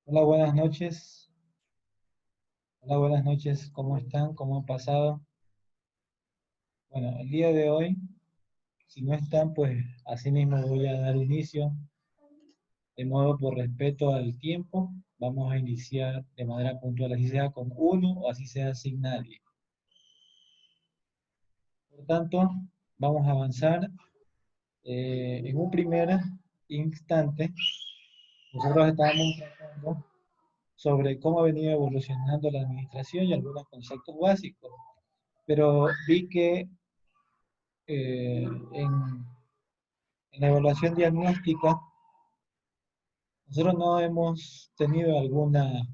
Hola, buenas noches. Hola, buenas noches. ¿Cómo están? ¿Cómo han pasado? Bueno, el día de hoy, si no están, pues así mismo voy a dar inicio. De modo, por respeto al tiempo, vamos a iniciar de manera puntual, así sea con uno o así sea sin nadie. Por tanto, vamos a avanzar. En un primer instante, nosotros estábamos tratando sobre cómo ha venido evolucionando la administración y algunos conceptos básicos. Pero vi que en la evaluación diagnóstica, nosotros no hemos tenido alguna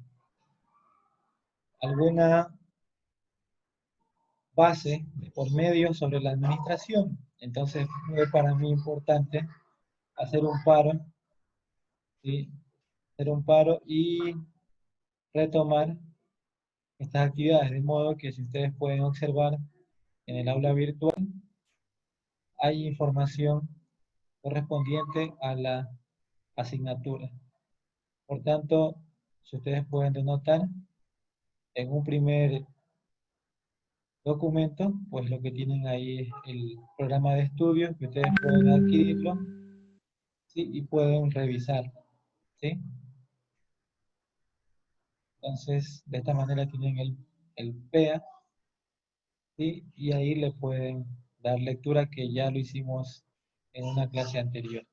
base por medio sobre la administración. Entonces fue para mí importante hacer un paro, ¿sí? Hacer un paro y retomar estas actividades, de modo que si ustedes pueden observar en el aula virtual, hay información correspondiente a la asignatura. Por tanto, si ustedes pueden denotar, en un primer documento, pues lo que tienen ahí es el programa de estudio, que ustedes pueden adquirirlo, ¿sí? Y pueden revisarlo, ¿sí? Entonces, de esta manera tienen el PEA, ¿sí? Y ahí le pueden dar lectura, que ya lo hicimos en una clase anterior.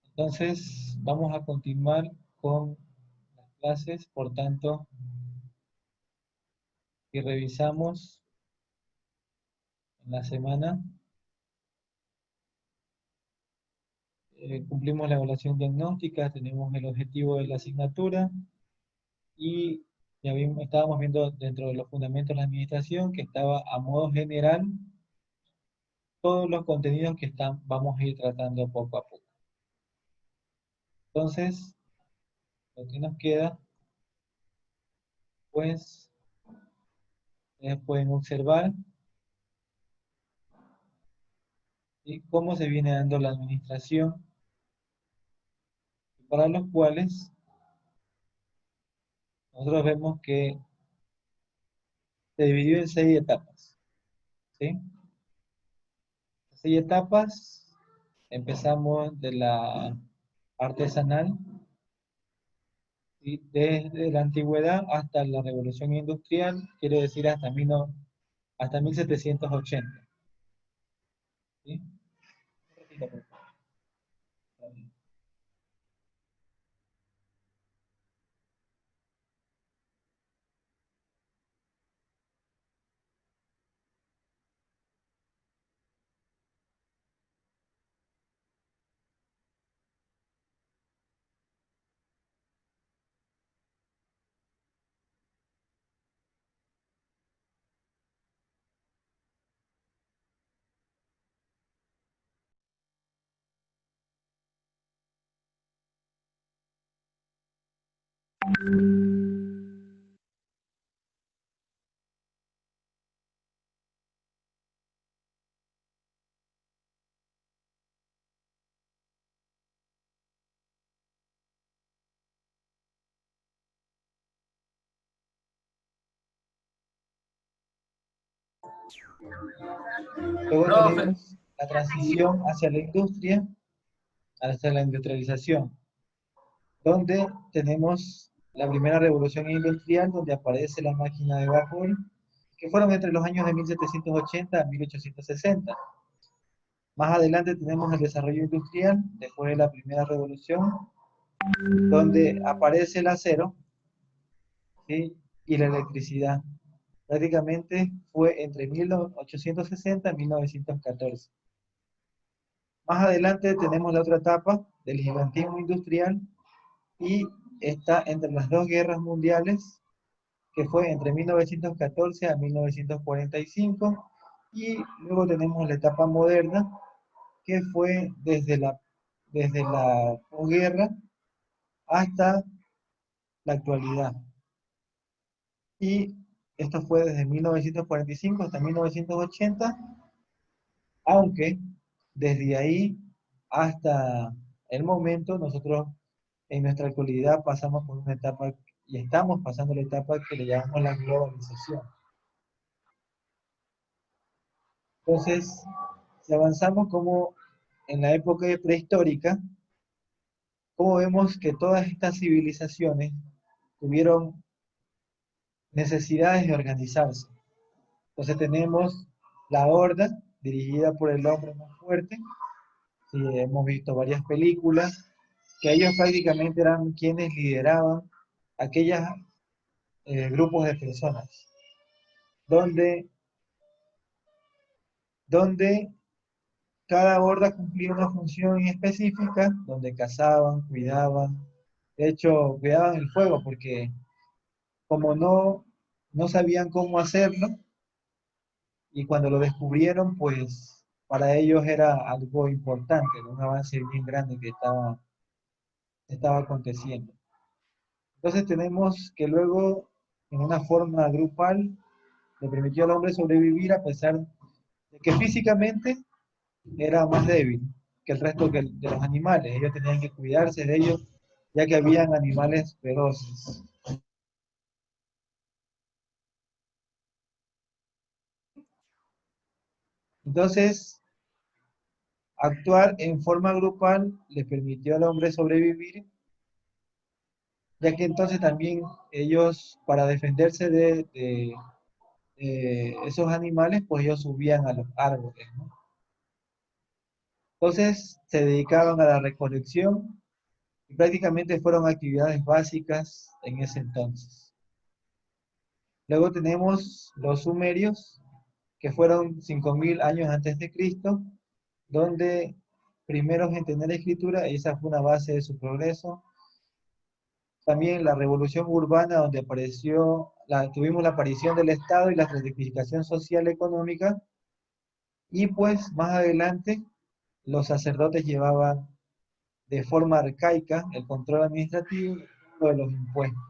Entonces, vamos a continuar con las clases. Por tanto, si revisamos en la semana, cumplimos la evaluación diagnóstica, tenemos el objetivo de la asignatura y ya estábamos viendo dentro de los fundamentos de la administración que estaba a modo general todos los contenidos que vamos a ir tratando poco a poco. Entonces, lo que nos queda, pues, ustedes pueden observar, ¿sí?, cómo se viene dando la administración, para los cuales nosotros vemos que se dividió en 6 etapas, ¿sí? 6 etapas. Empezamos de la artesanal, ¿sí?, desde la antigüedad hasta la revolución industrial, quiere decir hasta 1780. ¿Sí? Luego Profe, tenemos la transición hacia la industrialización, donde tenemos la primera revolución industrial, donde aparece la máquina de vapor, que fueron entre los años de 1780 a 1860. Más adelante tenemos el desarrollo industrial, después de la primera revolución, donde aparece el acero, ¿sí?, y la electricidad. Prácticamente fue entre 1860 y 1914. Más adelante tenemos la otra etapa del gigantismo industrial y está entre las dos guerras mundiales, que fue entre 1914 a 1945, y luego tenemos la etapa moderna, que fue desde la posguerra hasta la actualidad. Y esto fue desde 1945 hasta 1980, aunque desde ahí hasta el momento nosotros en nuestra actualidad pasamos por una etapa y estamos pasando la etapa que le llamamos la globalización. Entonces, si avanzamos como en la época prehistórica, como vemos que todas estas civilizaciones tuvieron necesidades de organizarse. Entonces tenemos la horda, dirigida por el hombre más fuerte. Sí, hemos visto varias películas, que ellos prácticamente eran quienes lideraban aquellos grupos de personas, donde, donde cada horda cumplía una función específica, donde cazaban, cuidaban, de hecho, cuidaban el fuego, porque como no sabían cómo hacerlo, y cuando lo descubrieron, pues para ellos era algo importante, ¿no? Un avance bien grande que estaba aconteciendo. Entonces tenemos que luego, en una forma grupal, le permitió al hombre sobrevivir a pesar de que físicamente era más débil que el resto de los animales. Ellos tenían que cuidarse de ellos, ya que habían animales feroces. Entonces, actuar en forma grupal le permitió al hombre sobrevivir, ya que entonces también ellos, para defenderse de esos animales, pues ellos subían a los árboles, ¿no? Entonces, se dedicaban a la recolección y prácticamente fueron actividades básicas en ese entonces. Luego tenemos los sumerios, que fueron 5000 años antes de Cristo, donde primeros en tener escritura, y esa fue una base de su progreso. También la revolución urbana, donde tuvimos la aparición del Estado y la estratificación social económica, y pues más adelante los sacerdotes llevaban de forma arcaica el control administrativo de los impuestos.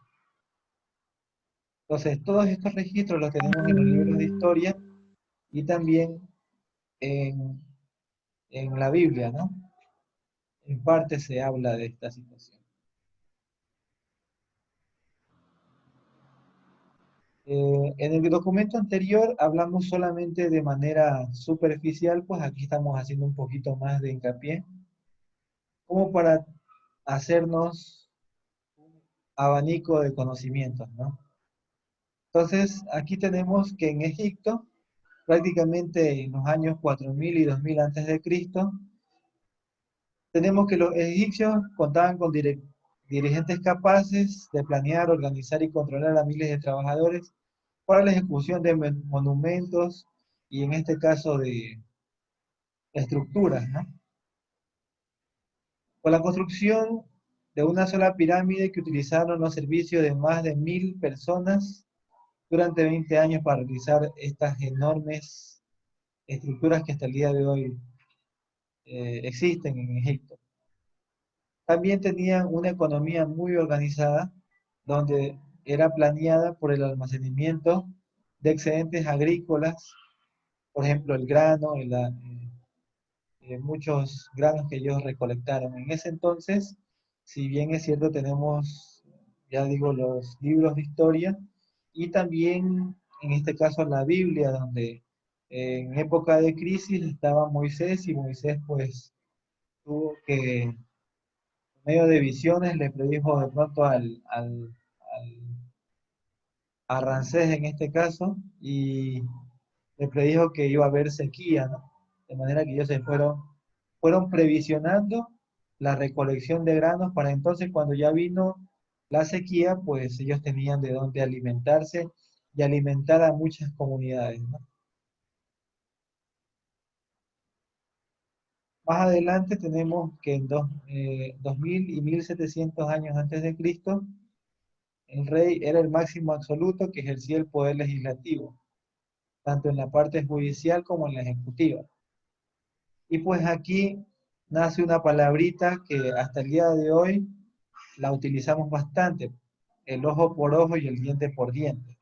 Entonces, todos estos registros los tenemos en los libros de historia y también en, en la Biblia, ¿no? En parte se habla de esta situación. En el documento anterior hablamos solamente de manera superficial, pues aquí estamos haciendo un poquito más de hincapié, como para hacernos abanico de conocimientos, ¿no? Entonces, aquí tenemos que en Egipto, prácticamente en los años 4000 y 2000 antes de Cristo, tenemos que los egipcios contaban con dirigentes capaces de planear, organizar y controlar a miles de trabajadores para la ejecución de monumentos y en este caso de estructuras, ¿no? Con la construcción de una sola pirámide que utilizaron los servicios de más de 1000 personas durante 20 años para realizar estas enormes estructuras que hasta el día de hoy existen en Egipto. También tenían una economía muy organizada, donde era planeada por el almacenamiento de excedentes agrícolas, por ejemplo el grano, muchos granos que ellos recolectaron. En ese entonces, si bien es cierto, tenemos, ya digo, los libros de historia y también, en este caso, la Biblia, donde en época de crisis estaba Moisés y Moisés pues tuvo que medio de visiones le predijo de pronto a Ramsés en este caso, y le predijo que iba a haber sequía, ¿no? De manera que ellos fueron previsionando la recolección de granos para entonces cuando ya vino la sequía, pues ellos tenían de dónde alimentarse y alimentar a muchas comunidades, ¿no? Más adelante tenemos que en 2000 y 1700 años antes de Cristo, el rey era el máximo absoluto que ejercía el poder legislativo, tanto en la parte judicial como en la ejecutiva. Y pues aquí nace una palabrita que hasta el día de hoy la utilizamos bastante, el ojo por ojo y el diente por diente.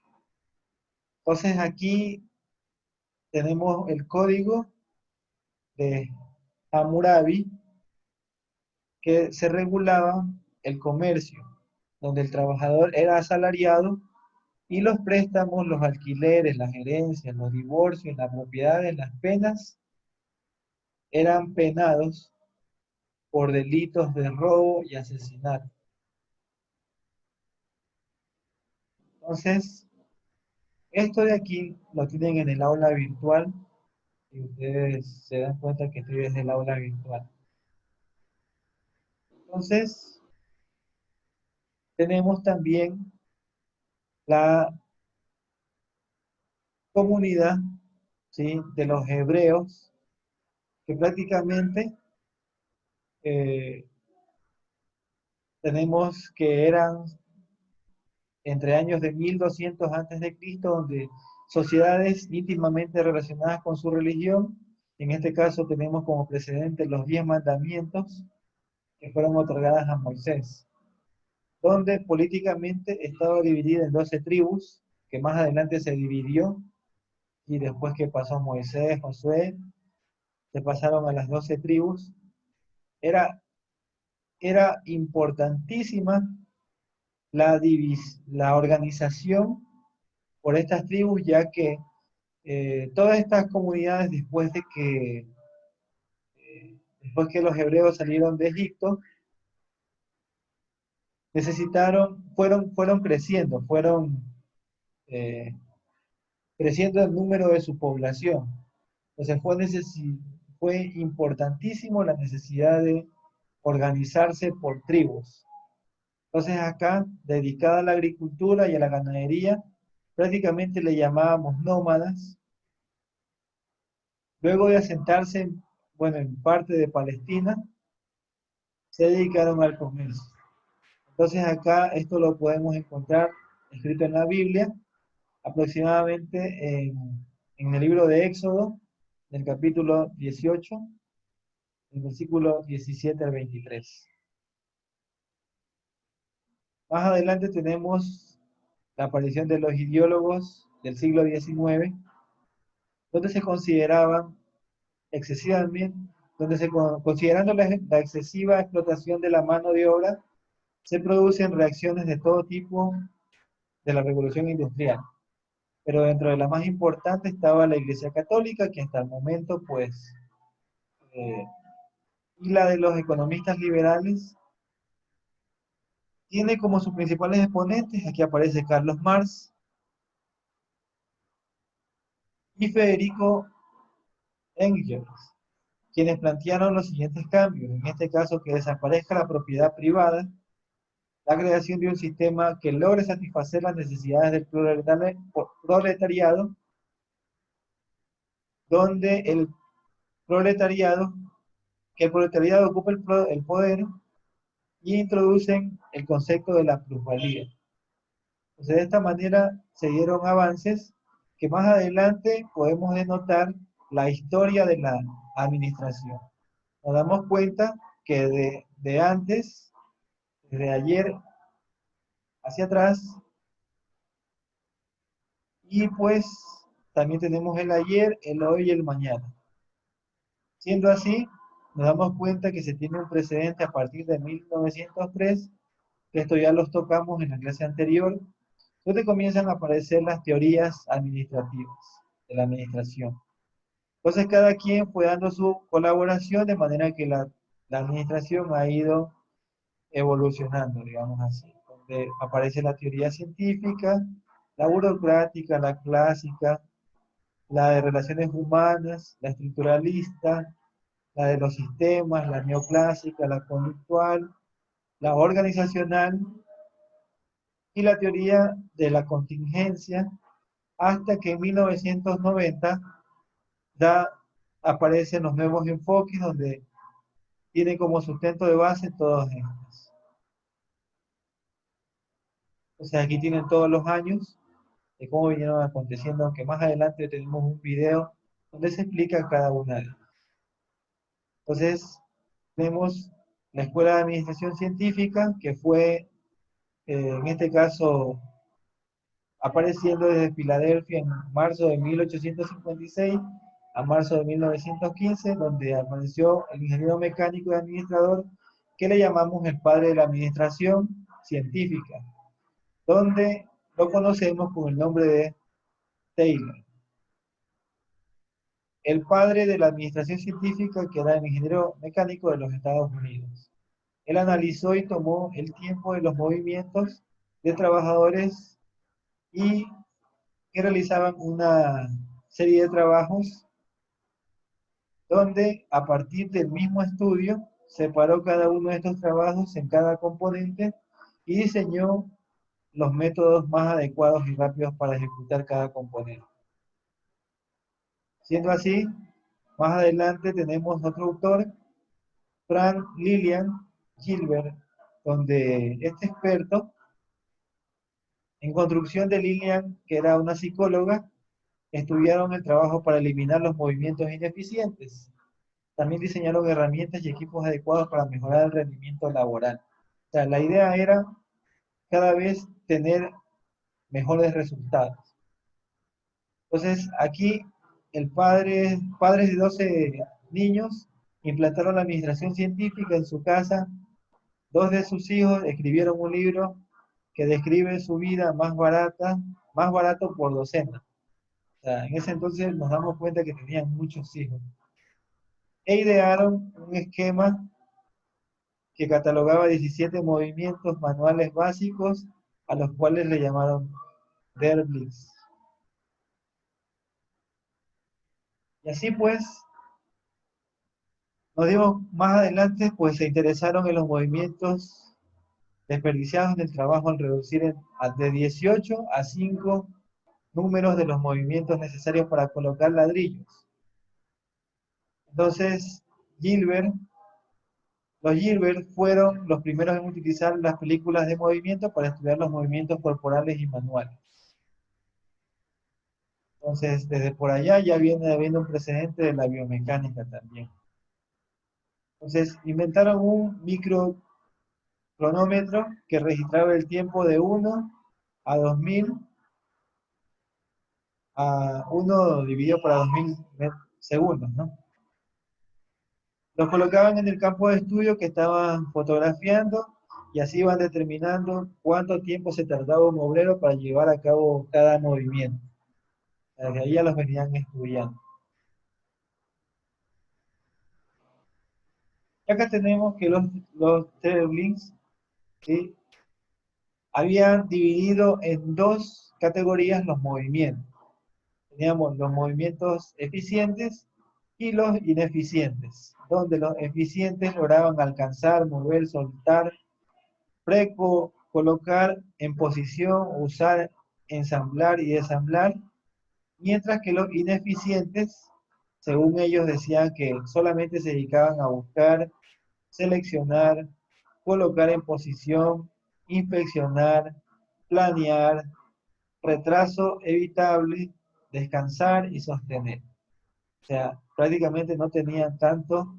Entonces aquí tenemos el código de Hammurabi que se regulaba el comercio, donde el trabajador era asalariado, y los préstamos, los alquileres, las herencias, los divorcios, las propiedades, las penas, eran penados por delitos de robo y asesinato. Entonces, esto de aquí lo tienen en el aula virtual y ustedes se dan cuenta que estoy desde el aula virtual. Entonces, tenemos también la comunidad, ¿sí?, de los hebreos, que prácticamente eh, tenemos que eran entre años de 1200 antes de Cristo, donde sociedades íntimamente relacionadas con su religión, en este caso tenemos como precedente los 10 mandamientos que fueron otorgadas a Moisés, donde políticamente estaba dividida en 12 tribus, que más adelante se dividió, y después que pasó Moisés, Josué, se pasaron a las 12 tribus. Era, era importantísima la organización por estas tribus, ya que todas estas comunidades, después que los hebreos salieron de Egipto, fueron creciendo, eh, creciendo el número de su población. Entonces fue importantísimo la necesidad de organizarse por tribus. Entonces acá, dedicada a la agricultura y a la ganadería, prácticamente le llamábamos nómadas. Luego de asentarse, bueno, en parte de Palestina, se dedicaron al comercio. Entonces acá esto lo podemos encontrar escrito en la Biblia, aproximadamente en el libro de Éxodo, del capítulo 18, el versículo 17 al 23. Más adelante tenemos la aparición de los ideólogos del siglo XIX, donde se consideraban excesivamente, considerando la excesiva explotación de la mano de obra, se producen reacciones de todo tipo de la revolución industrial. Pero dentro de la más importante estaba la Iglesia Católica, que hasta el momento, pues, eh, y la de los economistas liberales, tiene como sus principales exponentes, aquí aparece Carlos Marx y Federico Engels, quienes plantearon los siguientes cambios, en este caso que desaparezca la propiedad privada, la creación de un sistema que logre satisfacer las necesidades del proletariado, donde proletariado, que el proletariado ocupe el poder, y introducen el concepto de la plusvalía. Entonces, de esta manera se dieron avances que más adelante podemos denotar la historia de la administración. Nos damos cuenta que de antes, desde ayer hacia atrás, y pues también tenemos el ayer, el hoy y el mañana. Siendo así, nos damos cuenta que se tiene un precedente a partir de 1903, que esto ya los tocamos en la clase anterior, donde comienzan a aparecer las teorías administrativas de la administración. Entonces cada quien fue dando su colaboración de manera que la administración ha ido evolucionando, digamos así, donde aparece la teoría científica, la burocrática, la clásica, la de relaciones humanas, la estructuralista, la de los sistemas, la neoclásica, la conductual, la organizacional y la teoría de la contingencia, hasta que en 1990 ya aparecen los nuevos enfoques donde tienen como sustento de base todas estas. O sea, aquí tienen todos los años de cómo vinieron aconteciendo, aunque más adelante tenemos un video donde se explica cada una de ellas. Entonces, tenemos la Escuela de Administración Científica, que fue, en este caso, apareciendo desde Filadelfia en marzo de 1856 a marzo de 1915, donde apareció el ingeniero mecánico y administrador que le llamamos el padre de la administración científica, donde lo conocemos con el nombre de Taylor. El padre de la administración científica, que era el ingeniero mecánico de los Estados Unidos. Él analizó y tomó el tiempo de los movimientos de trabajadores y que realizaban una serie de trabajos donde a partir del mismo estudio separó cada uno de estos trabajos en cada componente y diseñó los métodos más adecuados y rápidos para ejecutar cada componente. Siendo así, más adelante tenemos otro autor, Frank Lillian Gilbert, donde este experto en construcción de Lillian, que era una psicóloga, estudiaron el trabajo para eliminar los movimientos ineficientes. También diseñaron herramientas y equipos adecuados para mejorar el rendimiento laboral. O sea, la idea era cada vez tener mejores resultados. Entonces, aquí padres de 12 niños implantaron la administración científica en su casa. Dos de sus hijos escribieron un libro que describe su vida más barato por docena. O sea, en ese entonces nos damos cuenta que tenían muchos hijos. E idearon un esquema que catalogaba 17 movimientos manuales básicos, a los cuales le llamaron Der Blitz. Y así pues, nos dimos más adelante, pues se interesaron en los movimientos desperdiciados en el trabajo al reducir de 18 a 5 números de los movimientos necesarios para colocar ladrillos. Entonces, los Gilbert fueron los primeros en utilizar las películas de movimiento para estudiar los movimientos corporales y manuales. Entonces, desde por allá ya viene habiendo un precedente de la biomecánica también. Entonces, inventaron un microcronómetro que registraba el tiempo de 1 a 2000, a 1 dividido para 2000 segundos, ¿no? Los colocaban en el campo de estudio que estaban fotografiando y así iban determinando cuánto tiempo se tardaba un obrero para llevar a cabo cada movimiento. Desde ahí ya los venían estudiando. Y acá tenemos que los Terlings, ¿sí?, habían dividido en dos categorías los movimientos. Teníamos los movimientos eficientes y los ineficientes, donde los eficientes lograban alcanzar, mover, soltar, colocar en posición, usar, ensamblar y desamblar, mientras que los ineficientes, según ellos decían que solamente se dedicaban a buscar, seleccionar, colocar en posición, inspeccionar, planear, retraso evitable, descansar y sostener. O sea, prácticamente no tenían tanto.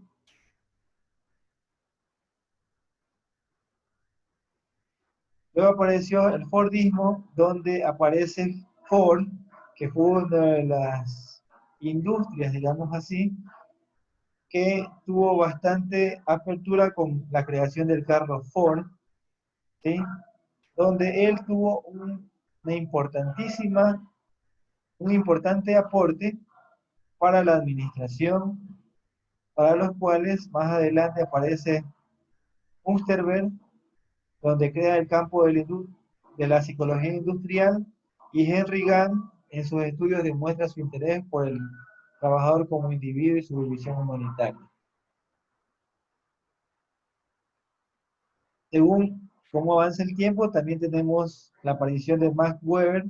Luego apareció el Fordismo, donde aparece Ford, que fue una de las industrias, digamos así, que tuvo bastante apertura con la creación del carro Ford, ¿sí?, donde él tuvo un importante aporte para la administración, para los cuales más adelante aparece Munsterberg, donde crea el campo de la psicología industrial, y Henry Gann en sus estudios demuestra su interés por el trabajador como individuo y su visión humanitaria. Según cómo avanza el tiempo, también tenemos la aparición de Max Weber,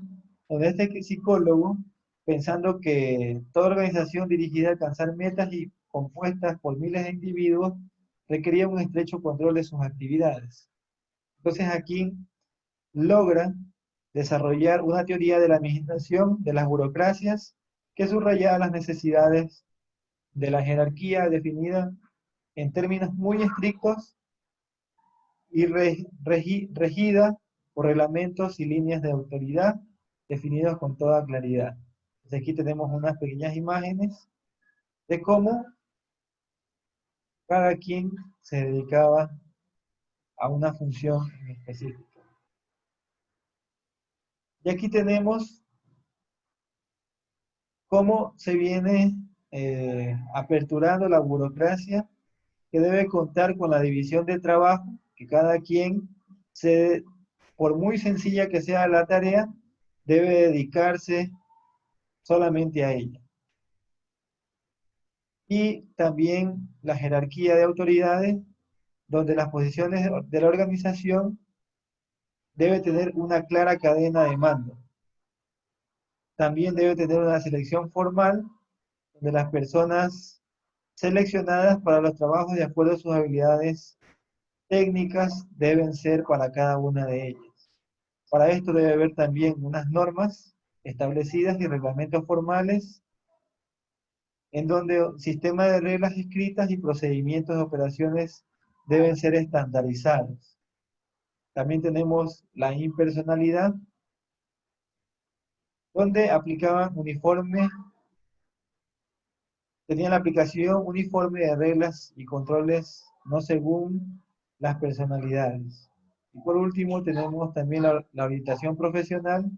donde este psicólogo, pensando que toda organización dirigida a alcanzar metas y compuestas por miles de individuos, requería un estrecho control de sus actividades. Entonces aquí logra desarrollar una teoría de la administración de las burocracias que subrayaba las necesidades de la jerarquía definida en términos muy estrictos y regida por reglamentos y líneas de autoridad definidos con toda claridad. Entonces aquí tenemos unas pequeñas imágenes de cómo cada quien se dedicaba a una función en específico. Y aquí tenemos cómo se viene aperturando la burocracia, que debe contar con la división de trabajo, que cada quien, por muy sencilla que sea la tarea, debe dedicarse solamente a ella. Y también la jerarquía de autoridades, donde las posiciones de la organización debe tener una clara cadena de mando. También debe tener una selección formal, donde las personas seleccionadas para los trabajos de acuerdo a sus habilidades técnicas deben ser para cada una de ellas. Para esto debe haber también unas normas establecidas y reglamentos formales en donde sistemas de reglas escritas y procedimientos de operaciones deben ser estandarizados. También tenemos la impersonalidad, donde aplicaban tenían la aplicación uniforme de reglas y controles no según las personalidades. Y por último tenemos también la orientación profesional,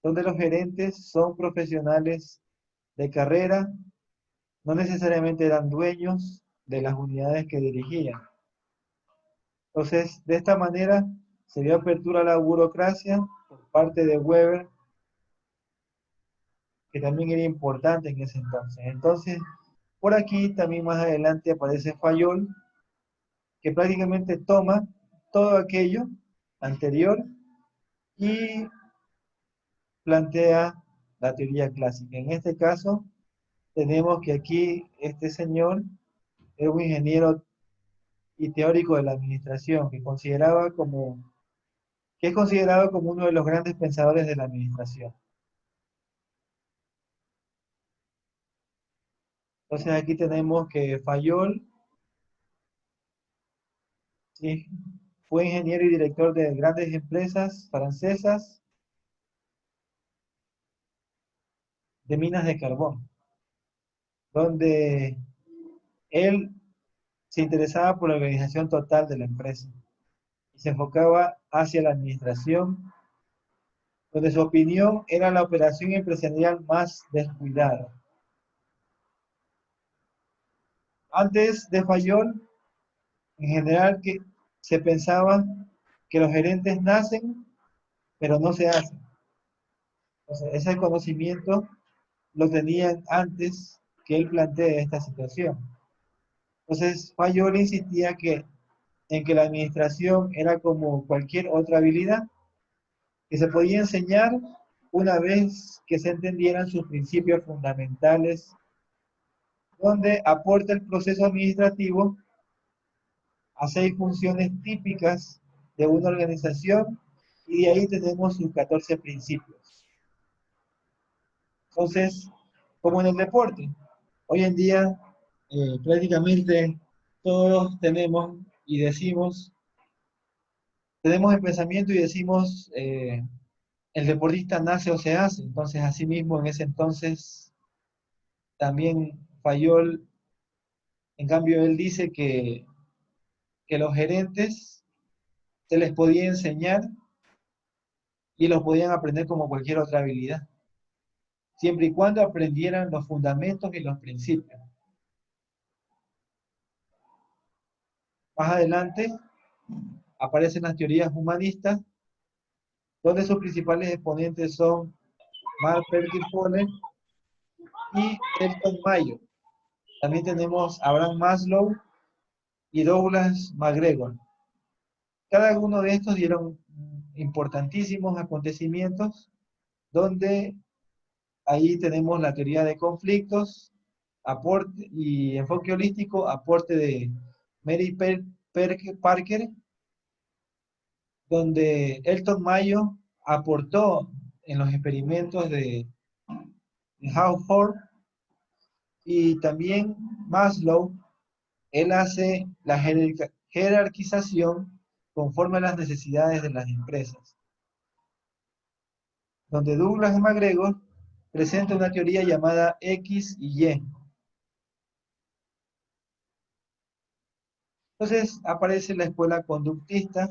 donde los gerentes son profesionales de carrera, no necesariamente eran dueños de las unidades que dirigían. Entonces, de esta manera se dio apertura a la burocracia por parte de Weber, que también era importante en ese entonces. Entonces, por aquí también más adelante aparece Fayol, que prácticamente toma todo aquello anterior y plantea la teoría clásica. En este caso, tenemos que aquí este señor era un ingeniero y teórico de la administración, que es considerado como uno de los grandes pensadores de la administración. Entonces aquí tenemos que Fayol, ¿sí?, fue ingeniero y director de grandes empresas francesas de minas de carbón, donde él se interesaba por la organización total de la empresa y se enfocaba hacia la administración, donde su opinión era la operación empresarial más descuidada. Antes de Fayol, en general, que se pensaba que los gerentes nacen, pero no se hacen. O sea, ese conocimiento lo tenían antes que él plantee esta situación. Entonces, Fayol insistía en que la administración era como cualquier otra habilidad, que se podía enseñar una vez que se entendieran sus principios fundamentales, donde aporta el proceso administrativo a 6 funciones típicas de una organización, y de ahí tenemos sus 14 principios. Entonces, como en el deporte, hoy en día prácticamente todos tenemos y tenemos el pensamiento y decimos, el deportista nace o se hace. Entonces, asimismo, en ese entonces también Fayol, en cambio, él dice que los gerentes se les podía enseñar y los podían aprender como cualquier otra habilidad, siempre y cuando aprendieran los fundamentos y los principios. Más adelante aparecen las teorías humanistas, donde sus principales exponentes son Mark Perkins Fowler y Elton Mayo. También tenemos a Abraham Maslow y Douglas MacGregor. Cada uno de estos dieron importantísimos acontecimientos, donde ahí tenemos la teoría de conflictos, aporte y enfoque holístico, aporte de Mary Parker, donde Elton Mayo aportó en los experimentos de Hawthorne, y también Maslow, él hace la jerarquización conforme a las necesidades de las empresas, donde Douglas MacGregor presenta una teoría llamada X y Y. Entonces aparece la escuela conductista,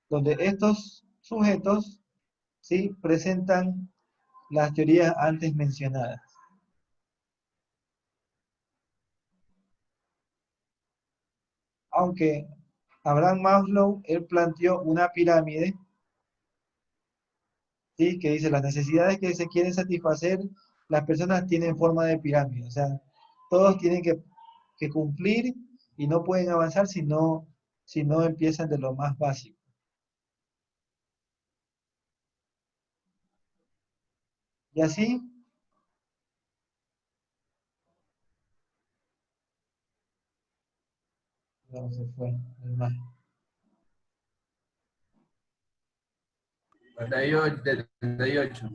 donde estos sujetos, ¿sí?, presentan las teorías antes mencionadas. Aunque Abraham Maslow, él planteó una pirámide, ¿sí?, que dice las necesidades que se quieren satisfacer, las personas tienen forma de pirámide. O sea, todos tienen que cumplir y no pueden avanzar si no empiezan de lo más básico. Y así, no se fue, el más. 48, 78.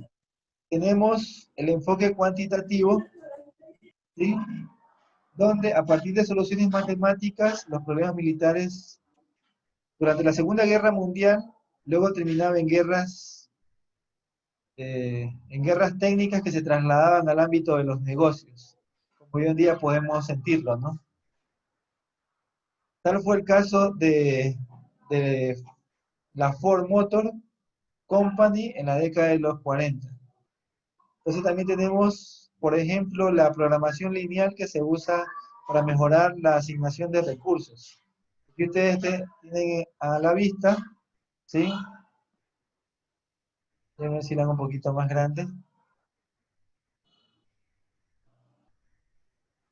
Tenemos el enfoque cuantitativo, ¿sí?, donde a partir de soluciones matemáticas, los problemas militares durante la Segunda Guerra Mundial, luego terminaba en guerras técnicas que se trasladaban al ámbito de los negocios, como hoy en día podemos sentirlo, ¿no? Tal fue el caso de la Ford Motor Company en la década de los 40. Entonces también tenemos, por ejemplo, la programación lineal que se usa para mejorar la asignación de recursos. Aquí ustedes tienen a la vista, ¿sí? Déjenme ver si la hago un poquito más grande.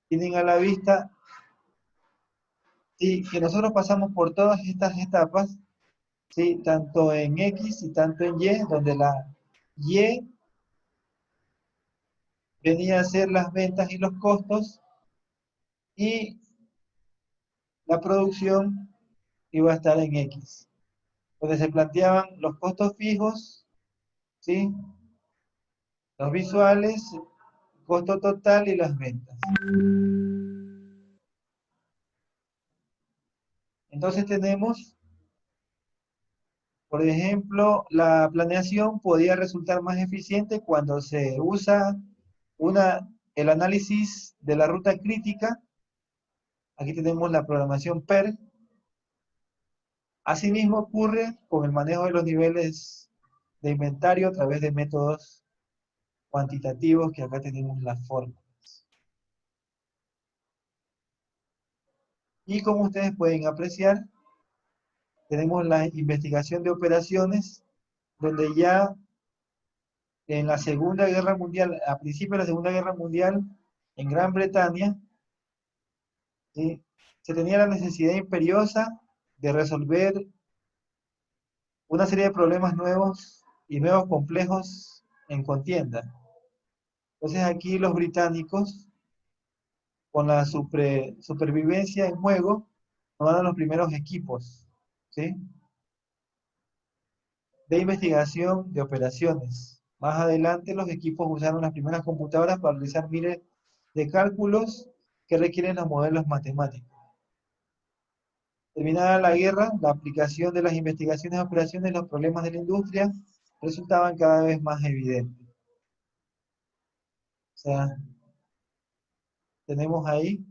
Tienen a la vista, sí, que nosotros pasamos por todas estas etapas, ¿sí?, tanto en X y tanto en Y, donde la Y venía a ser las ventas y los costos, y la producción iba a estar en X, donde se planteaban los costos fijos, ¿sí?, los visuales, costo total y las ventas. Entonces tenemos, por ejemplo, la planeación podía resultar más eficiente cuando se usa el análisis de la ruta crítica. Aquí tenemos la programación PER. Asimismo ocurre con el manejo de los niveles de inventario a través de métodos cuantitativos, que acá tenemos las fórmulas. Y como ustedes pueden apreciar, tenemos la investigación de operaciones, donde ya en la Segunda Guerra Mundial, a principios de la Segunda Guerra Mundial, en Gran Bretaña, ¿sí?, se tenía la necesidad imperiosa de resolver una serie de problemas nuevos y nuevos complejos en contienda. Entonces aquí los británicos, con la supervivencia en juego, tomaron los primeros equipos, ¿sí?, de investigación de operaciones. Más adelante los equipos usaron las primeras computadoras para realizar miles de cálculos que requieren los modelos matemáticos. Terminada la guerra, la aplicación de las investigaciones de operaciones en los problemas de la industria resultaban cada vez más evidentes. O sea, tenemos ahí,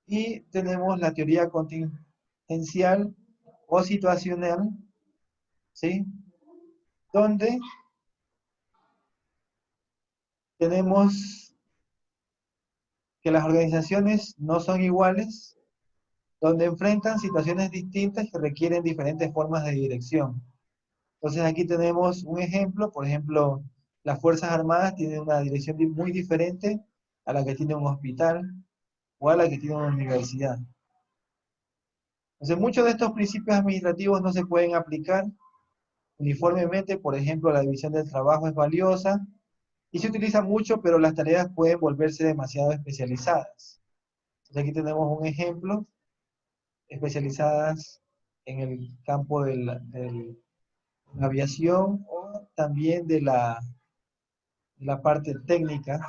y tenemos la teoría contingencial o situacional, ¿sí?, donde tenemos que las organizaciones no son iguales, donde enfrentan situaciones distintas que requieren diferentes formas de dirección. Entonces aquí tenemos un ejemplo, por ejemplo, las Fuerzas Armadas tienen una dirección muy diferente a la que tiene un hospital o a la que tiene una universidad. Entonces muchos de estos principios administrativos no se pueden aplicar uniformemente. Por ejemplo, la división del trabajo es valiosa y se utiliza mucho, pero las tareas pueden volverse demasiado especializadas. Entonces aquí tenemos un ejemplo: especializadas en el campo de la aviación, o también de la parte técnica.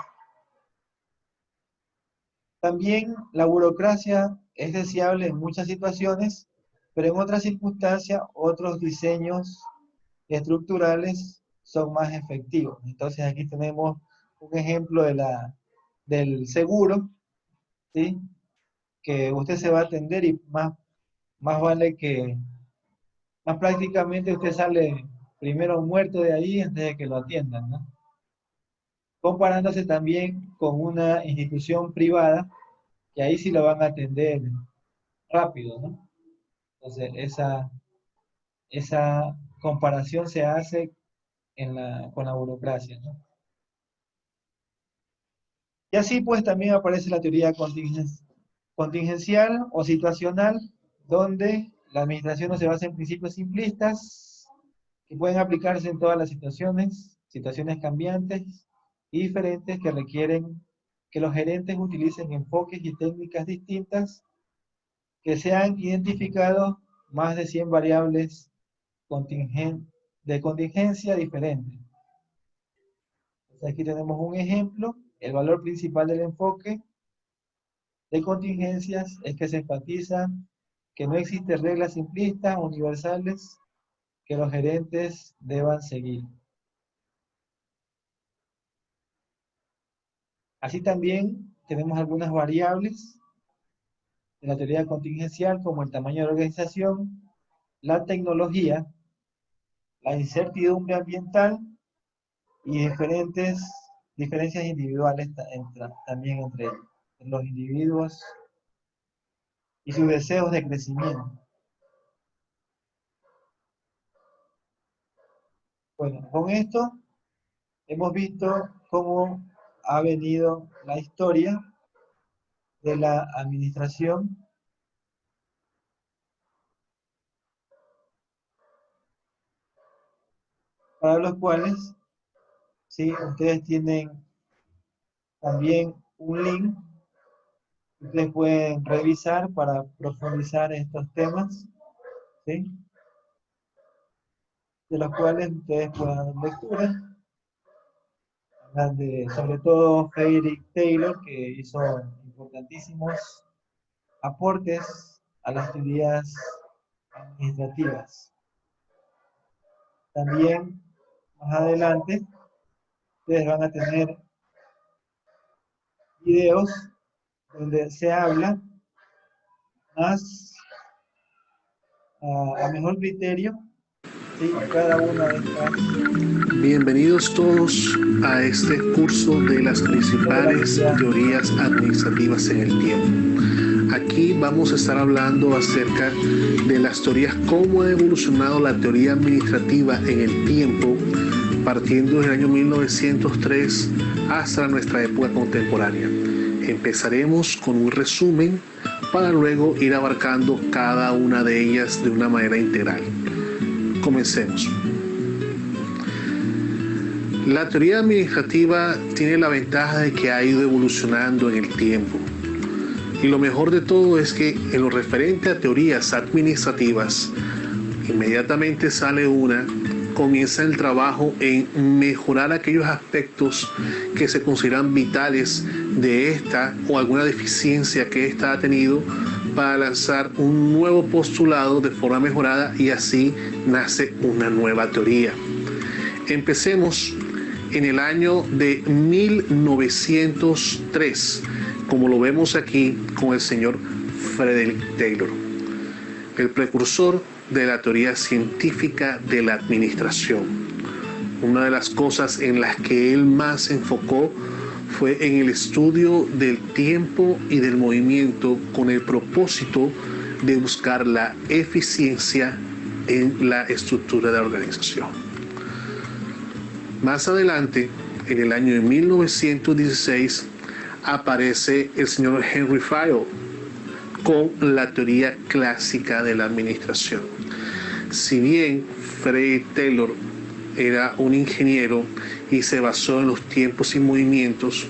También la burocracia es deseable en muchas situaciones, pero en otras circunstancias, otros diseños estructurales son más efectivos. Entonces aquí tenemos un ejemplo del seguro, ¿sí?, que usted se va a atender y más vale que, más prácticamente usted sale primero muerto de ahí antes de que lo atiendan, ¿no? Comparándose también con una institución privada, que ahí sí lo van a atender rápido, ¿no? Entonces, esa comparación se hace con la burocracia, ¿no? Y así pues también aparece la teoría contingencial o situacional, donde la administración no se basa en principios simplistas que pueden aplicarse en todas las situaciones cambiantes y diferentes que requieren que los gerentes utilicen enfoques y técnicas distintas, que se han identificado más de 100 variables de contingencia diferentes. Entonces aquí tenemos un ejemplo. El valor principal del enfoque de contingencias es que se enfatiza que no existen reglas simplistas o universales que los gerentes deban seguir. Así también tenemos algunas variables de la teoría contingencial, como el tamaño de la organización, la tecnología, la incertidumbre ambiental y diferencias individuales también entre los individuos y sus deseos de crecimiento. Bueno, con esto hemos visto cómo ha venido la historia de la administración, para los cuales, si ustedes tienen también un link, ustedes pueden revisar para profundizar estos temas, ¿sí? De los cuales ustedes puedan dar lectura. Sobre todo Frederick Taylor, que hizo importantísimos aportes a las teorías administrativas. También, más adelante, ustedes van a tener videos donde se habla más a mejor criterio, ¿sí? Cada una de estas. Bienvenidos todos a este curso de las principales teorías administrativas en el tiempo. Aquí vamos a estar hablando acerca de las teorías, cómo ha evolucionado la teoría administrativa en el tiempo, partiendo del año 1903 hasta nuestra época contemporánea. Empezaremos con un resumen para luego ir abarcando cada una de ellas de una manera integral. Comencemos. La teoría administrativa tiene la ventaja de que ha ido evolucionando en el tiempo. Y lo mejor de todo es que en lo referente a teorías administrativas, inmediatamente sale una, comienza el trabajo en mejorar aquellos aspectos que se consideran vitales de esta o alguna deficiencia que ésta ha tenido, para lanzar un nuevo postulado de forma mejorada, y así nace una nueva teoría. Empecemos en el año de 1903, como lo vemos aquí con el señor Frederick Taylor, el precursor de la teoría científica de la administración. Una de las cosas en las que él más se enfocó fue en el estudio del tiempo y del movimiento, con el propósito de buscar la eficiencia en la estructura de la organización. Más adelante, en el año de 1916, aparece el señor Henry Fayol con la teoría clásica de la administración. Si bien Frederick Taylor era un ingeniero y se basó en los tiempos y movimientos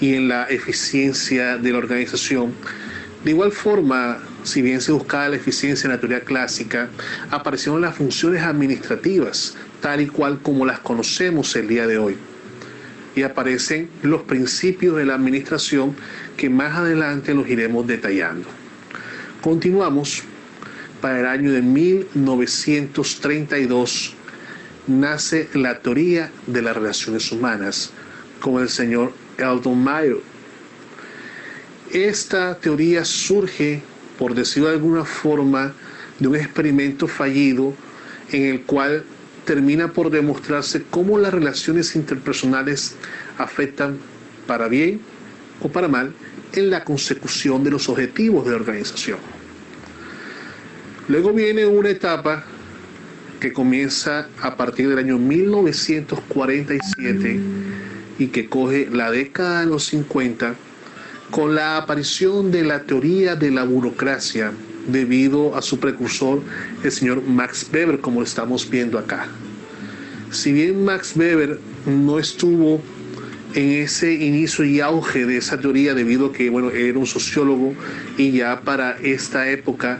y en la eficiencia de la organización, de igual forma, si bien se buscaba la eficiencia en la teoría clásica, aparecieron las funciones administrativas, tal y cual como las conocemos el día de hoy. Y aparecen los principios de la administración, que más adelante los iremos detallando. Continuamos. Para el año de 1932 nace la teoría de las relaciones humanas con el señor Eldon Mayo. Esta teoría surge, por decirlo de alguna forma, de un experimento fallido en el cual termina por demostrarse cómo las relaciones interpersonales afectan para bien o para mal en la consecución de los objetivos de la organización. Luego viene una etapa que comienza a partir del año 1947 y que coge la década de los 50 con la aparición de la teoría de la burocracia debido a su precursor, el señor Max Weber, como lo estamos viendo acá. Si bien Max Weber no estuvo en ese inicio y auge de esa teoría debido a que, bueno, era un sociólogo y ya para esta época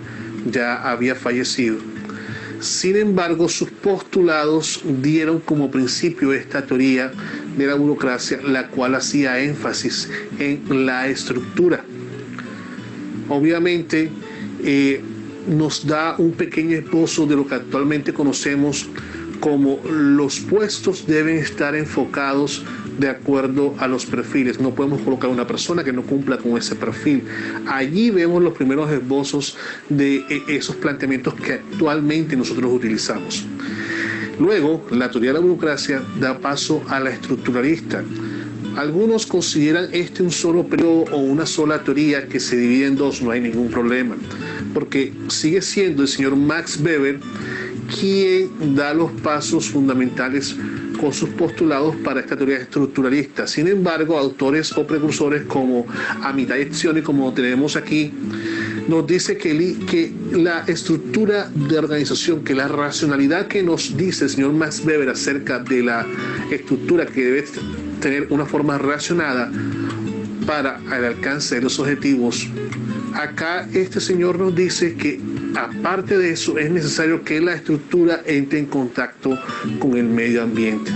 ya había fallecido. Sin embargo, sus postulados dieron como principio esta teoría de la burocracia, la cual hacía énfasis en la estructura. Obviamente, nos da un pequeño esbozo de lo que actualmente conocemos como los puestos deben estar enfocados de acuerdo a los perfiles. No podemos colocar una persona que no cumpla con ese perfil. Allí vemos los primeros esbozos de esos planteamientos que actualmente nosotros utilizamos. Luego, la teoría de la burocracia da paso a la estructuralista. Algunos consideran este un solo periodo o una sola teoría que se divide en dos, no hay ningún problema, porque sigue siendo el señor Max Weber quien da los pasos fundamentales con sus postulados para esta teoría estructuralista. Sin embargo, autores o precursores como Amitai Etzioni, como tenemos aquí, nos dice que la estructura de organización, que la racionalidad que nos dice el señor Max Weber acerca de la estructura que debe tener una forma racionada para el alcance de los objetivos, acá este señor nos dice que aparte de eso es necesario que la estructura entre en contacto con el medio ambiente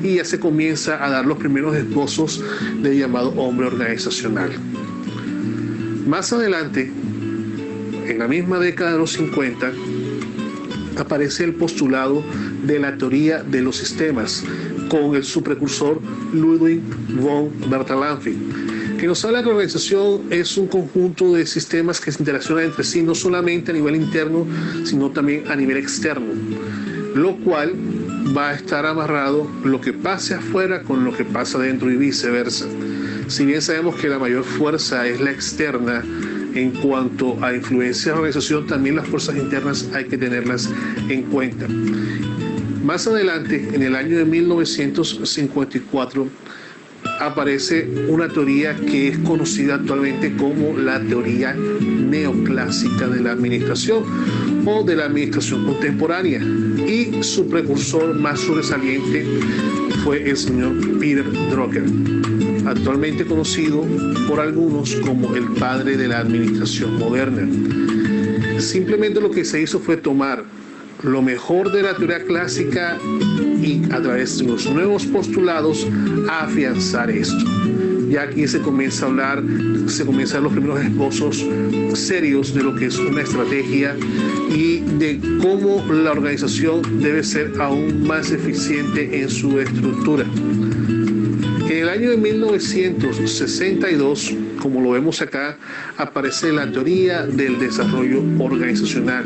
y ya se comienza a dar los primeros esbozos del llamado hombre organizacional. Más adelante, en la misma década de los 50, aparece el postulado de la teoría de los sistemas con su precursor Ludwig von Bertalanffy, que nos habla que la organización es un conjunto de sistemas que se interaccionan entre sí no solamente a nivel interno, sino también a nivel externo, lo cual va a estar amarrado lo que pase afuera con lo que pasa dentro y viceversa. Si bien sabemos que la mayor fuerza es la externa, en cuanto a influencia de la organización, también las fuerzas internas hay que tenerlas en cuenta. Más adelante, en el año de 1954, aparece una teoría que es conocida actualmente como la teoría neoclásica de la administración o de la administración contemporánea, y su precursor más sobresaliente fue el señor Peter Drucker, actualmente conocido por algunos como el padre de la administración moderna. Simplemente lo que se hizo fue tomar lo mejor de la teoría clásica y a través de los nuevos postulados a afianzar esto. Ya aquí se comienza a hablar, se comienzan los primeros esbozos serios de lo que es una estrategia y de cómo la organización debe ser aún más eficiente en su estructura. En el año de 1962, como lo vemos acá, aparece la teoría del desarrollo organizacional.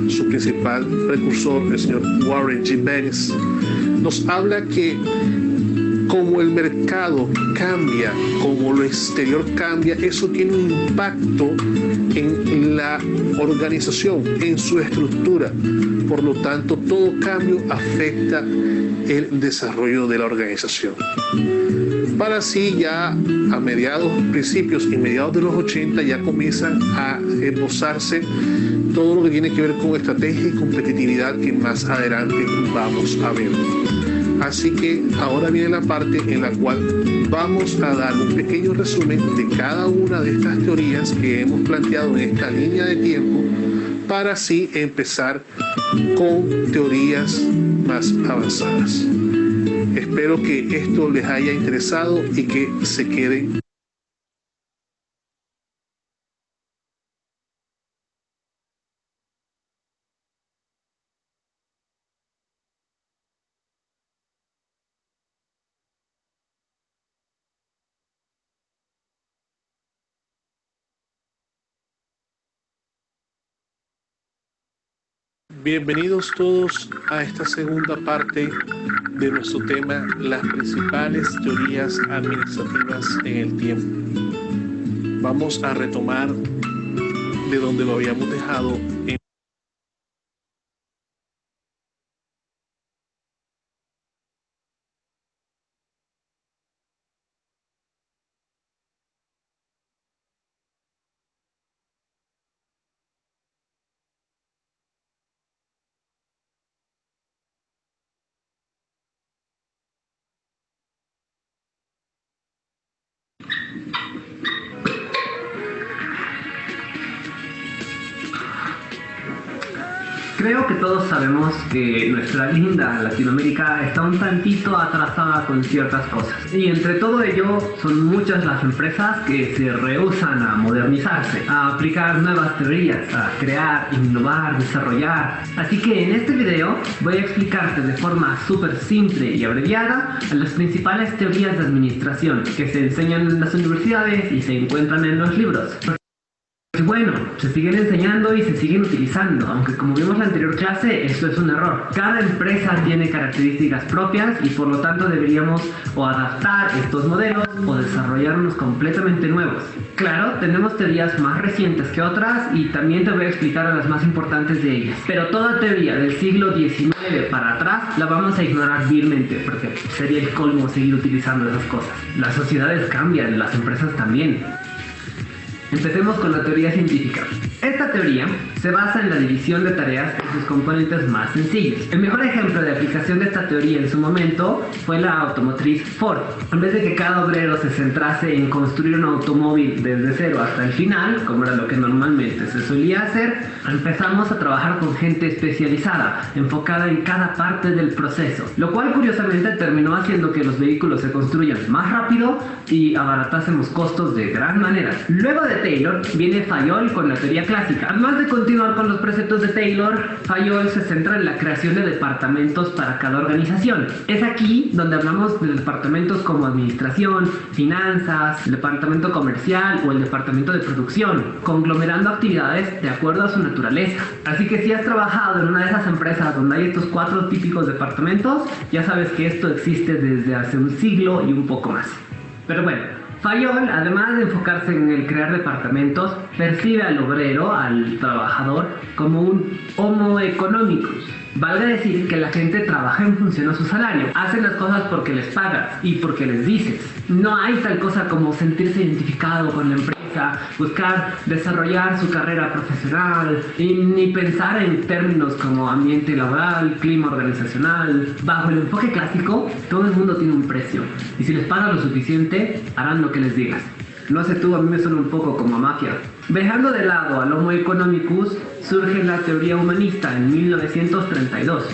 Su principal precursor, el señor Warren G. Bennis, nos habla que como el mercado cambia, como lo exterior cambia, eso tiene un impacto en la organización, en su estructura. Por lo tanto, todo cambio afecta el desarrollo de la organización. Para así ya a principios y mediados de los 80 ya comienzan a esbozarse todo lo que tiene que ver con estrategia y competitividad que más adelante vamos a ver. Así que ahora viene la parte en la cual vamos a dar un pequeño resumen de cada una de estas teorías que hemos planteado en esta línea de tiempo para así empezar con teorías más avanzadas. Espero que esto les haya interesado y que se queden Bienvenidos todos a esta segunda parte de nuestro tema, las principales teorías administrativas en el tiempo. Vamos a retomar de donde lo habíamos dejado en Creo que todos sabemos que nuestra linda Latinoamérica está un tantito atrasada con ciertas cosas. Y entre todo ello, son muchas las empresas que se rehúsan a modernizarse, a aplicar nuevas teorías, a crear, innovar, desarrollar. Así que en este video voy a explicarte de forma súper simple y abreviada las principales teorías de administración que se enseñan en las universidades y se encuentran en los libros. Bueno, se siguen enseñando y se siguen utilizando, aunque como vimos en la anterior clase, esto es un error. Cada empresa tiene características propias y por lo tanto deberíamos o adaptar estos modelos o desarrollar unos completamente nuevos. Claro, tenemos teorías más recientes que otras y también te voy a explicar a las más importantes de ellas. Pero toda teoría del siglo XIX para atrás la vamos a ignorar vilmente porque sería el colmo seguir utilizando esas cosas. Las sociedades cambian, las empresas también. Empecemos con la teoría científica. Esta teoría se basa en la división de tareas en sus componentes más sencillos. El mejor ejemplo de aplicación de esta teoría en su momento fue la automotriz Ford. En vez de que cada obrero se centrase en construir un automóvil desde cero hasta el final, como era lo que normalmente se solía hacer, empezamos a trabajar con gente especializada, enfocada en cada parte del proceso, lo cual curiosamente terminó haciendo que los vehículos se construyan más rápido y abaratásemos costos de gran manera. Luego de Taylor viene Fayol con la teoría clásica. Además de continuar con los preceptos de Taylor, Fayol se centra en la creación de departamentos para cada organización. Es aquí donde hablamos de departamentos como administración, finanzas, el departamento comercial o el departamento de producción, conglomerando actividades de acuerdo a su naturaleza. Así que si has trabajado en una de esas empresas donde hay estos 4 típicos departamentos, ya sabes que esto existe desde hace un siglo y un poco más. Pero bueno, Fayol, además de enfocarse en el crear departamentos, percibe al obrero, al trabajador, como un homo economicus. Valga decir que la gente trabaja en función a su salario, hacen las cosas porque les pagas y porque les dices. No hay tal cosa como sentirse identificado con la empresa, buscar desarrollar su carrera profesional y ni pensar en términos como ambiente laboral, clima organizacional. Bajo el enfoque clásico, todo el mundo tiene un precio y si les pagas lo suficiente, harán lo que les digas. No sé tú, a mí me suena un poco como mafia. Dejando de lado al Homo economicus, surge la teoría humanista en 1932.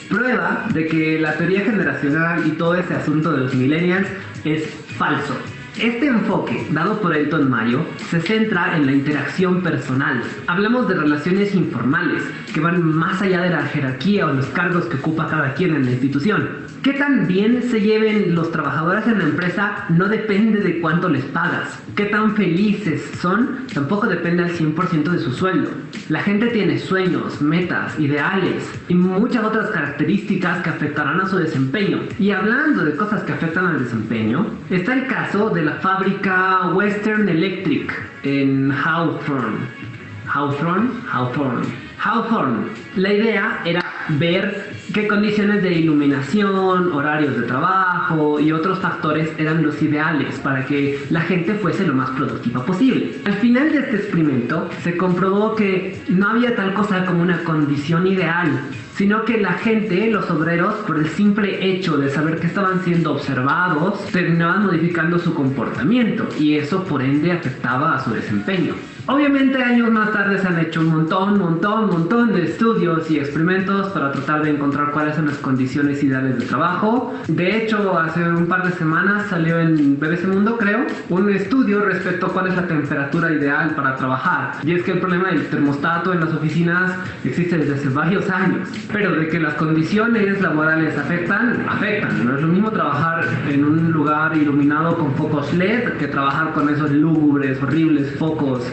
Prueba de que la teoría generacional y todo ese asunto de los millennials es falso. Este enfoque, dado por Elton Mayo, se centra en la interacción personal. Hablamos de relaciones informales, que van más allá de la jerarquía o los cargos que ocupa cada quien en la institución. Qué tan bien se lleven los trabajadores en la empresa no depende de cuánto les pagas. Qué tan felices son tampoco depende al 100% de su sueldo. La gente tiene sueños, metas, ideales y muchas otras características que afectarán a su desempeño. Y hablando de cosas que afectan al desempeño, está el caso de la fábrica Western Electric en Hawthorne. La idea era ver qué condiciones de iluminación, horarios de trabajo y otros factores eran los ideales para que la gente fuese lo más productiva posible. Al final de este experimento se comprobó que no había tal cosa como una condición ideal, sino que la gente, los obreros, por el simple hecho de saber que estaban siendo observados, terminaban modificando su comportamiento y eso por ende afectaba a su desempeño. Obviamente años más tarde se han hecho un montón de estudios y experimentos para tratar de encontrar cuáles son las condiciones ideales de trabajo. De hecho, hace un par de semanas salió en BBC Mundo, creo, un estudio respecto a cuál es la temperatura ideal para trabajar. Y es que el problema del termostato en las oficinas existe desde hace varios años. Pero de que las condiciones laborales afectan. No es lo mismo trabajar en un lugar iluminado con focos LED que trabajar con esos lúgubres, horribles focos.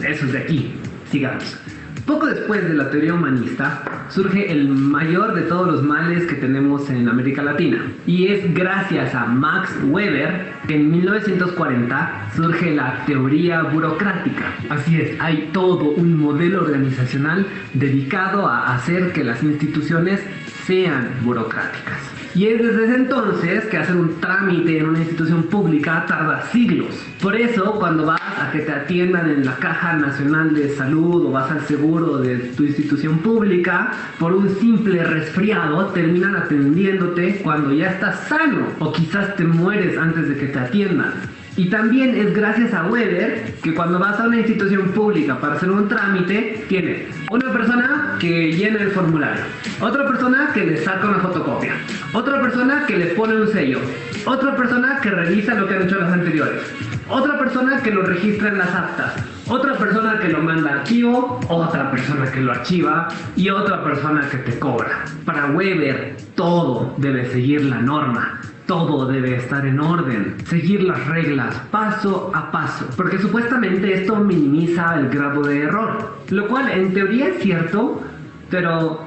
Esos de aquí. Sigamos. Poco después de la teoría humanista, surge el mayor de todos los males que tenemos en América Latina. Y es gracias a Max Weber que en 1940 surge la teoría burocrática. Así es, hay todo un modelo organizacional dedicado a hacer que las instituciones sean burocráticas. Y es desde ese entonces que hacer un trámite en una institución pública tarda siglos. Por eso, cuando vas a que te atiendan en la Caja Nacional de Salud o vas al seguro de tu institución pública, por un simple resfriado terminan atendiéndote cuando ya estás sano o quizás te mueres antes de que te atiendan. Y también es gracias a Weber que cuando vas a una institución pública para hacer un trámite, tienes una persona que llena el formulario, otra persona que le saca una fotocopia, otra persona que le pone un sello, otra persona que revisa lo que han hecho las anteriores, otra persona que lo registra en las actas, otra persona que lo manda a archivo, otra persona que lo archiva y otra persona que te cobra. Para Weber, todo debe seguir la norma. Todo debe estar en orden, seguir las reglas paso a paso, porque supuestamente esto minimiza el grado de error, lo cual en teoría es cierto, pero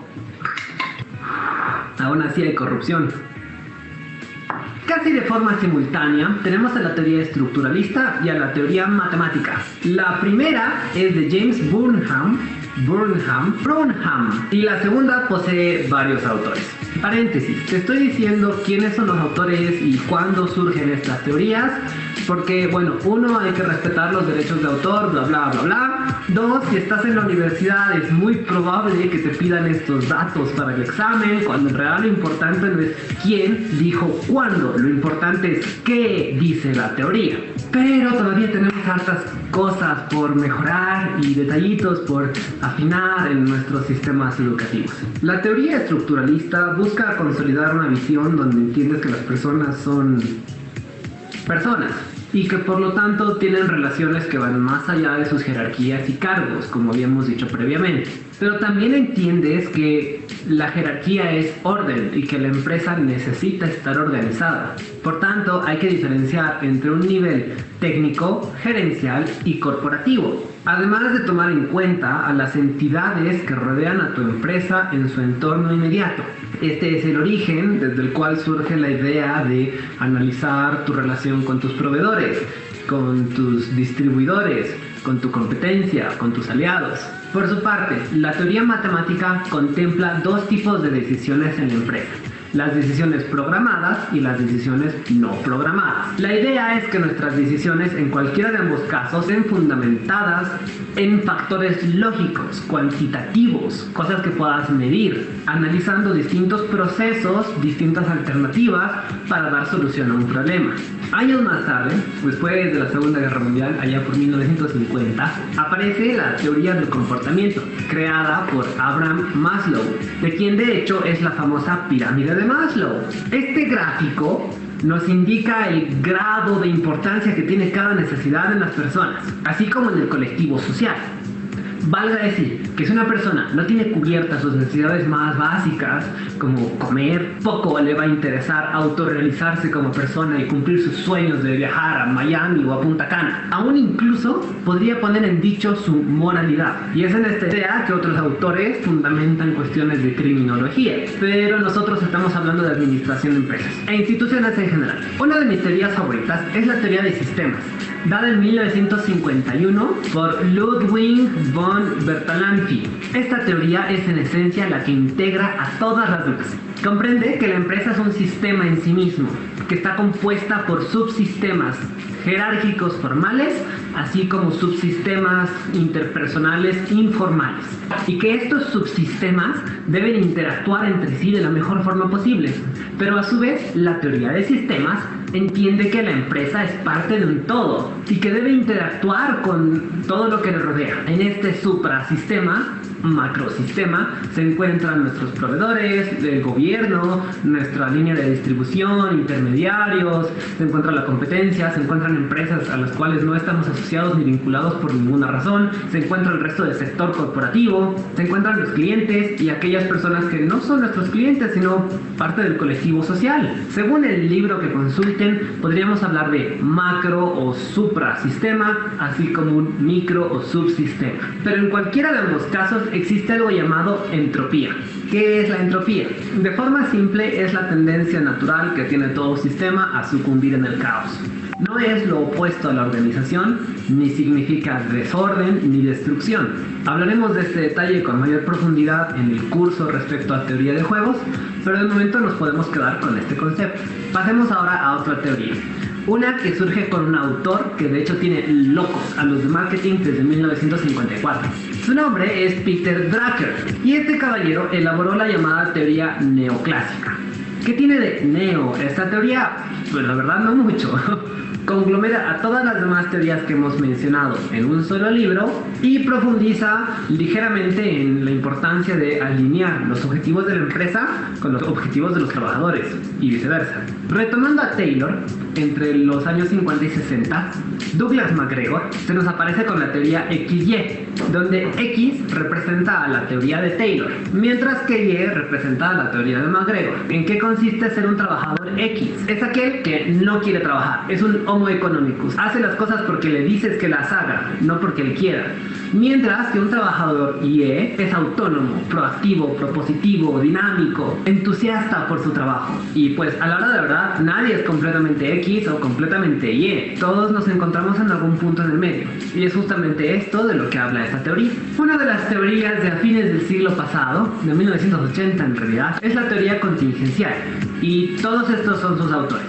aún así hay corrupción. Casi de forma simultánea tenemos a la teoría estructuralista y a la teoría matemática. La primera es de James Burnham y la segunda posee varios autores. Paréntesis, te estoy diciendo quiénes son los autores y cuándo surgen estas teorías, porque bueno, uno, hay que respetar los derechos de autor, bla bla bla bla. Dos, si estás en la universidad es muy probable que te pidan estos datos para el examen, cuando en realidad lo importante no es quién dijo cuándo, lo importante es qué dice la teoría. Pero todavía tenemos hartas cosas por mejorar y detallitos por afinar en nuestros sistemas educativos. La teoría estructuralista busca consolidar una visión donde entiendes que las personas son personas y que por lo tanto tienen relaciones que van más allá de sus jerarquías y cargos, como habíamos dicho previamente. Pero también entiendes que la jerarquía es orden y que la empresa necesita estar organizada. Por tanto, hay que diferenciar entre un nivel técnico, gerencial y corporativo, además de tomar en cuenta a las entidades que rodean a tu empresa en su entorno inmediato. Este es el origen desde el cual surge la idea de analizar tu relación con tus proveedores, con tus distribuidores, con tu competencia, con tus aliados. Por su parte, la teoría matemática contempla dos tipos de decisiones en la empresa: las decisiones programadas y las decisiones no programadas. La idea es que nuestras decisiones en cualquiera de ambos casos estén fundamentadas en factores lógicos, cuantitativos, cosas que puedas medir, analizando distintos procesos, distintas alternativas para dar solución a un problema. Años más tarde, después de la Segunda Guerra Mundial, allá por 1950, aparece la teoría del comportamiento, creada por Abraham Maslow, de quien de hecho es la famosa pirámide de Maslow. Este gráfico nos indica el grado de importancia que tiene cada necesidad en las personas, así como en el colectivo social. Valga decir que si una persona no tiene cubiertas sus necesidades más básicas, como comer, poco le va a interesar autorrealizarse como persona y cumplir sus sueños de viajar a Miami o a Punta Cana. Aún incluso podría poner en dicho su moralidad. Y es en esta idea que otros autores fundamentan cuestiones de criminología. Pero nosotros estamos hablando de administración de empresas e instituciones en general. Una de mis teorías favoritas es la teoría de sistemas, dada en 1951 por Ludwig von Bertalanffy. Esta teoría es en esencia la que integra a todas las demás. Comprende que la empresa es un sistema en sí mismo, que está compuesta por subsistemas jerárquicos formales, así como subsistemas interpersonales informales, y que estos subsistemas deben interactuar entre sí de la mejor forma posible. Pero a su vez, la teoría de sistemas entiende que la empresa es parte de un todo y que debe interactuar con todo lo que le rodea. En este suprasistema macrosistema se encuentran nuestros proveedores, el gobierno, nuestra línea de distribución, intermediarios, se encuentra la competencia, se encuentran empresas a las cuales no estamos asociados ni vinculados por ninguna razón, se encuentra el resto del sector corporativo, se encuentran los clientes y aquellas personas que no son nuestros clientes, sino parte del colectivo social. Según el libro que consulten, podríamos hablar de macro o suprasistema, así como un micro o subsistema. Pero en cualquiera de ambos casos existe algo llamado entropía. ¿Qué es la entropía? De forma simple, es la tendencia natural que tiene todo sistema a sucumbir en el caos. No es lo opuesto a la organización, ni significa desorden ni destrucción. Hablaremos de este detalle con mayor profundidad en el curso respecto a teoría de juegos, pero de momento nos podemos quedar con este concepto. Pasemos ahora a otra teoría. Una que surge con un autor que de hecho tiene locos a los de marketing desde 1954. Su nombre es Peter Drucker y este caballero elaboró la llamada teoría neoclásica. ¿Qué tiene de neo esta teoría? Pues la verdad no mucho. Conglomera a todas las demás teorías que hemos mencionado en un solo libro y profundiza ligeramente en la importancia de alinear los objetivos de la empresa con los objetivos de los trabajadores y viceversa. Retomando a Taylor, entre los años 50 y 60, Douglas MacGregor se nos aparece con la teoría XY, donde X representa a la teoría de Taylor, mientras que Y representa a la teoría de MacGregor. ¿En qué consiste ser un trabajador X? Es aquel que no quiere trabajar, es un homo economicus, hace las cosas porque le dices que las haga, no porque él quiera. Mientras que un trabajador Y es autónomo, proactivo, propositivo, dinámico, entusiasta por su trabajo. Y pues a la hora de la verdad, nadie es completamente X o completamente Y. Todos nos encontramos en algún punto en el medio. Y es justamente esto de lo que habla esta teoría. Una de las teorías de a fines del siglo pasado, de 1980 en realidad, es la teoría contingencial. Y todos estos son sus autores.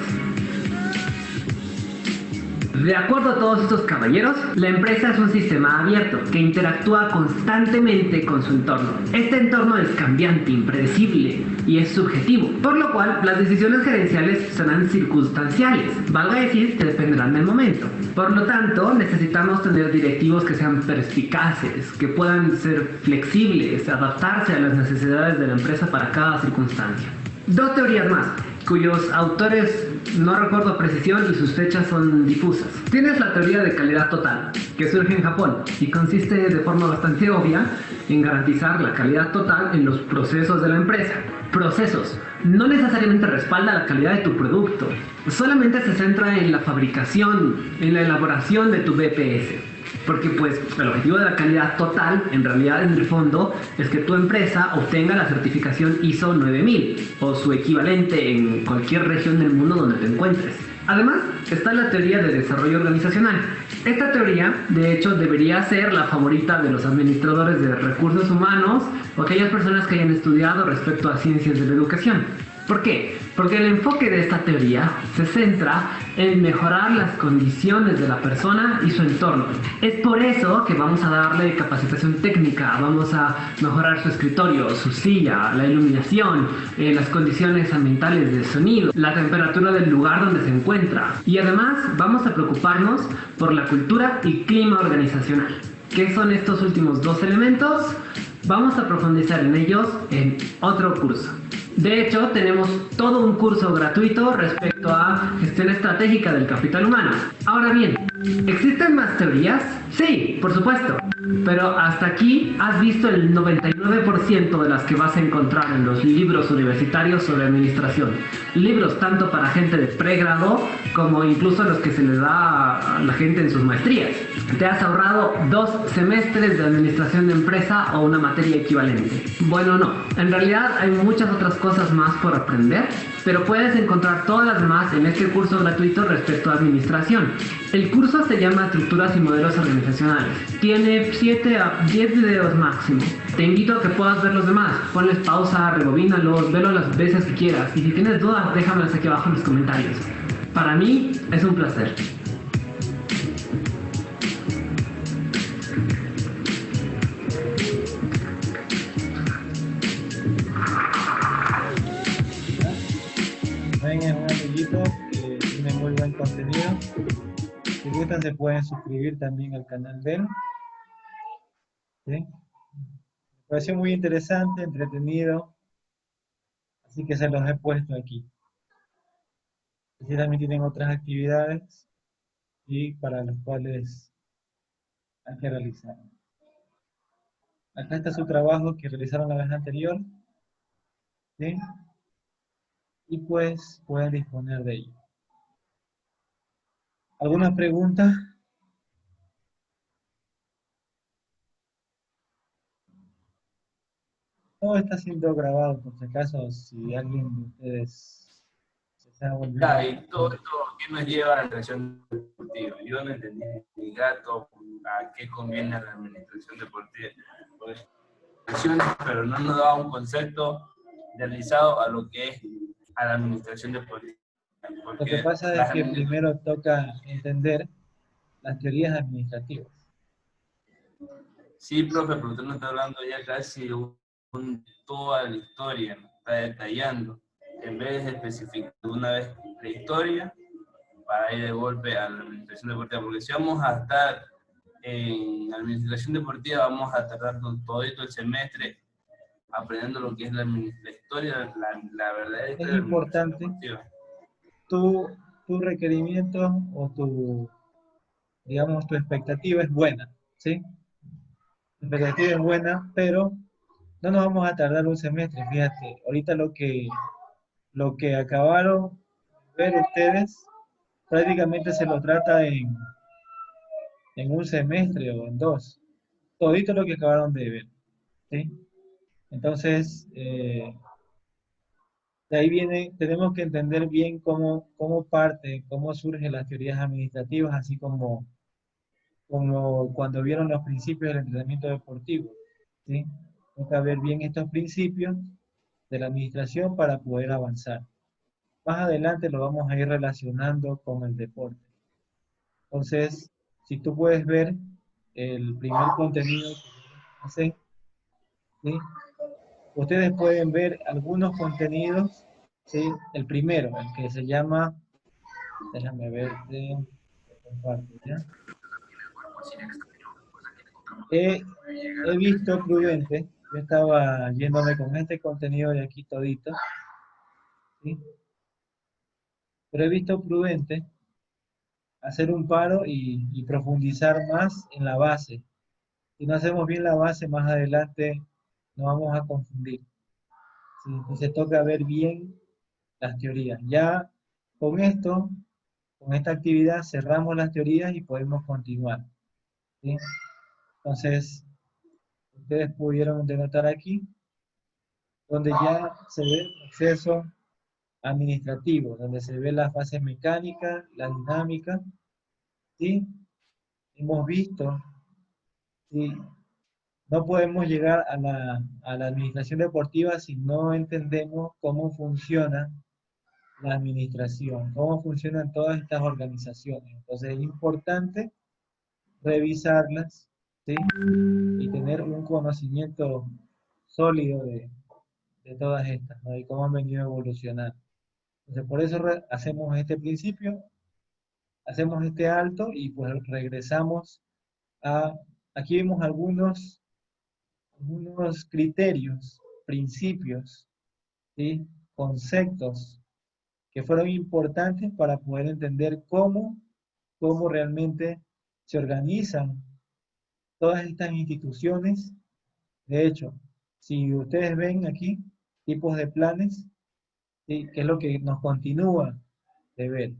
De acuerdo a todos estos caballeros, la empresa es un sistema abierto que interactúa constantemente con su entorno. Este entorno es cambiante, impredecible y es subjetivo, por lo cual las decisiones gerenciales serán circunstanciales, valga decir que dependerán del momento. Por lo tanto, necesitamos tener directivos que sean perspicaces, que puedan ser flexibles, adaptarse a las necesidades de la empresa para cada circunstancia. Dos teorías más, cuyos autores no recuerdo a precisión y sus fechas son difusas. Tienes la teoría de calidad total, que surge en Japón y consiste de forma bastante obvia en garantizar la calidad total en los procesos de la empresa. Procesos. No necesariamente respalda la calidad de tu producto, solamente se centra en la fabricación, en la elaboración de tu BPS. Porque pues el objetivo de la calidad total, en realidad en el fondo, es que tu empresa obtenga la certificación ISO 9000 o su equivalente en cualquier región del mundo donde te encuentres. Además, está la teoría de desarrollo organizacional. Esta teoría, de hecho, debería ser la favorita de los administradores de recursos humanos o aquellas personas que hayan estudiado respecto a ciencias de la educación. ¿Por qué? Porque el enfoque de esta teoría se centra en mejorar las condiciones de la persona y su entorno. Es por eso que vamos a darle capacitación técnica, vamos a mejorar su escritorio, su silla, la iluminación, las condiciones ambientales de sonido, la temperatura del lugar donde se encuentra. Y además vamos a preocuparnos por la cultura y clima organizacional. ¿Qué son estos últimos dos elementos? Vamos a profundizar en ellos en otro curso. De hecho, tenemos todo un curso gratuito respecto a gestión estratégica del capital humano. Ahora bien, ¿existen más teorías? Sí, por supuesto. Pero hasta aquí has visto el 99% de las que vas a encontrar en los libros universitarios sobre administración. Libros tanto para gente de pregrado como incluso los que se les da a la gente en sus maestrías. Te has ahorrado 2 semestres de administración de empresa o una materia equivalente. Bueno, no. En realidad hay muchas otras cosas más por aprender, pero puedes encontrar todas las demás en este curso gratuito respecto a administración. El curso se llama Estructuras y Modelos Organizacionales. Tiene 7 a 10 videos máximo. Te invito a que puedas ver los demás. Ponles pausa, rebobínalos, velo las veces que quieras. Y si tienes dudas, déjamelas aquí abajo en los comentarios. Para mí es un placer. Ven, es un amiguito que tiene muy buen contenido. Si gustan, se pueden suscribir también al canal de él. ¿Sí? pareció muy interesante, entretenido, así que se los he puesto aquí. Así también tienen otras actividades y para las cuales hay que realizar. Acá está su trabajo que realizaron la vez anterior, ¿sí? Y pues pueden disponer de ello. ¿Alguna pregunta? Todo está siendo grabado, por si acaso, si alguien de ustedes se está volviendo. Y todo esto, ¿qué nos lleva a la administración deportiva? Yo no entendí mi gato a qué conviene la administración deportiva, pero no nos da un concepto realizado a lo que es a la administración deportiva. Lo que pasa es que primero toca entender las teorías administrativas. Sí, profe, pero usted nos está hablando ya casi toda la historia, nos está detallando, en vez de especificar una vez la historia para ir de golpe a la administración deportiva, porque si vamos a estar en administración deportiva, vamos a tardar todo el semestre aprendiendo lo que es la historia, la verdadera historia Es de la administración importante deportiva. tu requerimiento o tu, digamos, tu expectativa es buena, ¿sí? Tu expectativa es buena, pero no nos vamos a tardar un semestre, fíjate. Ahorita lo que acabaron de ver ustedes prácticamente se lo trata en un semestre o en dos. Todito lo que acabaron de ver, ¿sí? Entonces, de ahí viene, tenemos que entender bien cómo parte, cómo surgen las teorías administrativas, así como cuando vieron los principios del entrenamiento deportivo, ¿sí? Toca ver bien estos principios de la administración para poder avanzar. Más adelante lo vamos a ir relacionando con el deporte. Entonces, si tú puedes ver el primer contenido que hace, ¿sí? Ustedes pueden ver algunos contenidos, ¿sí? El primero, el que se llama, déjame ver, comparto, ¿ya? He visto prudente, yo estaba yéndome con este contenido de aquí todito, ¿sí? Pero he visto prudente hacer un paro y profundizar más en la base. Si no hacemos bien la base, más adelante nos vamos a confundir, ¿sí? Entonces toca ver bien las teorías. Ya con esto, con esta actividad, cerramos las teorías y podemos continuar, ¿sí? Entonces, ustedes pudieron denotar aquí, donde ya se ve el proceso administrativo, donde se ve la fase mecánica, la dinámica, ¿sí? Hemos visto, ¿sí? No podemos llegar a la administración deportiva si no entendemos cómo funciona la administración, cómo funcionan todas estas organizaciones. Entonces es importante revisarlas, ¿sí? Y tener un conocimiento sólido de todas estas, ¿no? Y cómo han venido evolucionando. Entonces por eso hacemos este principio, hacemos este alto y pues regresamos a, aquí vemos algunos criterios, principios, ¿sí? Conceptos que fueron importantes para poder entender cómo realmente se organizan todas estas instituciones. De hecho, si ustedes ven aquí tipos de planes, ¿sí? Que es lo que nos continúa de ver.